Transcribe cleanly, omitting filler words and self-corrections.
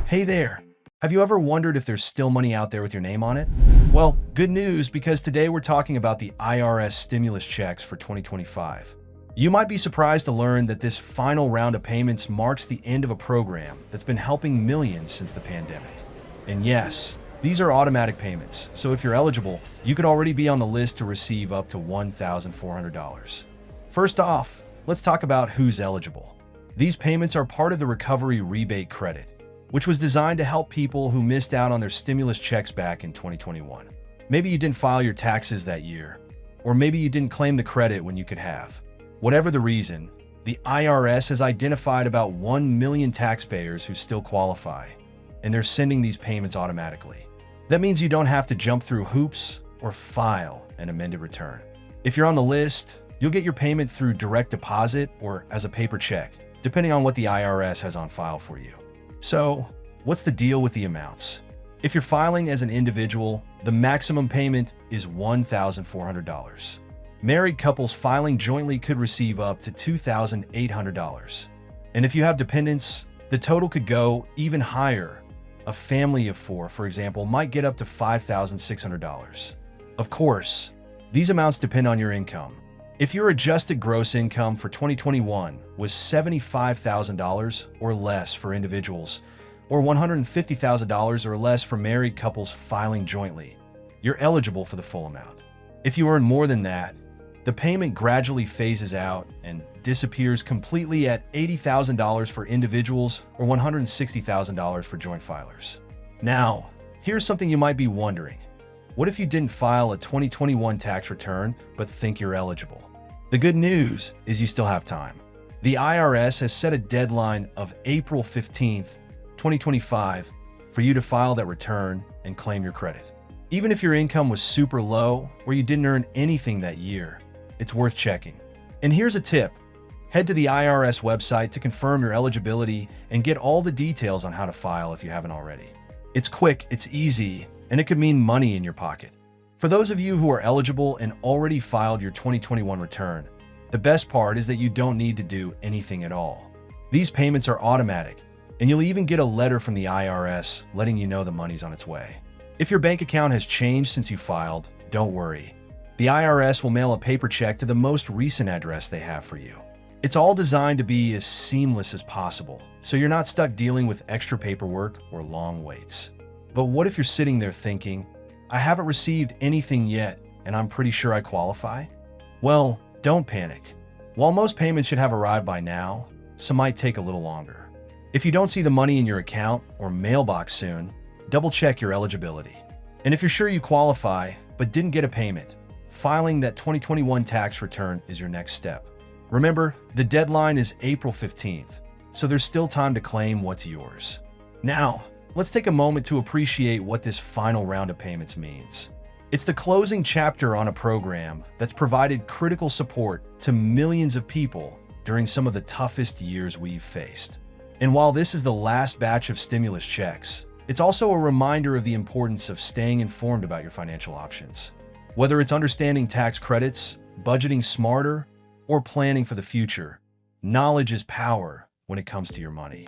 Hey there! Have you ever wondered if there's still money out there with your name on it? Well, good news, because today we're talking about the IRS stimulus checks for 2025. You might be surprised to learn that this final round of payments marks the end of a program that's been helping millions since the pandemic. And yes, these are automatic payments, so if you're eligible, you could already be on the list to receive up to $1,400. First off, let's talk about who's eligible. These payments are part of the Recovery Rebate Credit, which was designed to help people who missed out on their stimulus checks back in 2021. Maybe you didn't file your taxes that year, or maybe you didn't claim the credit when you could have. Whatever the reason, the IRS has identified about 1 million taxpayers who still qualify, and they're sending these payments automatically. That means you don't have to jump through hoops or file an amended return. If you're on the list, you'll get your payment through direct deposit or as a paper check, depending on what the IRS has on file for you. So, what's the deal with the amounts? If you're filing as an individual, the maximum payment is $1,400. Married couples filing jointly could receive up to $2,800. And if you have dependents, the total could go even higher. A family of four, for example, might get up to $5,600. Of course, these amounts depend on your income. If your adjusted gross income for 2021 was $75,000 or less for individuals, or $150,000 or less for married couples filing jointly, you're eligible for the full amount. If you earn more than that, the payment gradually phases out and disappears completely at $80,000 for individuals or $160,000 for joint filers. Now, here's something you might be wondering. What if you didn't file a 2021 tax return but think you're eligible? The good news is you still have time. The IRS has set a deadline of April 15th, 2025 for you to file that return and claim your credit. Even if your income was super low or you didn't earn anything that year, it's worth checking. And here's a tip. Head to the IRS website to confirm your eligibility and get all the details on how to file if you haven't already. It's quick, it's easy, and it could mean money in your pocket. For those of you who are eligible and already filed your 2021 return, the best part is that you don't need to do anything at all. These payments are automatic, and you'll even get a letter from the IRS letting you know the money's on its way. If your bank account has changed since you filed, don't worry. The IRS will mail a paper check to the most recent address they have for you. It's all designed to be as seamless as possible, so you're not stuck dealing with extra paperwork or long waits. But what if you're sitting there thinking, I haven't received anything yet, and I'm pretty sure I qualify? Well, don't panic. While most payments should have arrived by now, some might take a little longer. If you don't see the money in your account or mailbox soon, double-check your eligibility. And if you're sure you qualify but didn't get a payment, filing that 2021 tax return is your next step. Remember, the deadline is April 15th, so there's still time to claim what's yours. Now, let's take a moment to appreciate what this final round of payments means. It's the closing chapter on a program that's provided critical support to millions of people during some of the toughest years we've faced. And while this is the last batch of stimulus checks, it's also a reminder of the importance of staying informed about your financial options. Whether it's understanding tax credits, budgeting smarter, or planning for the future, knowledge is power when it comes to your money.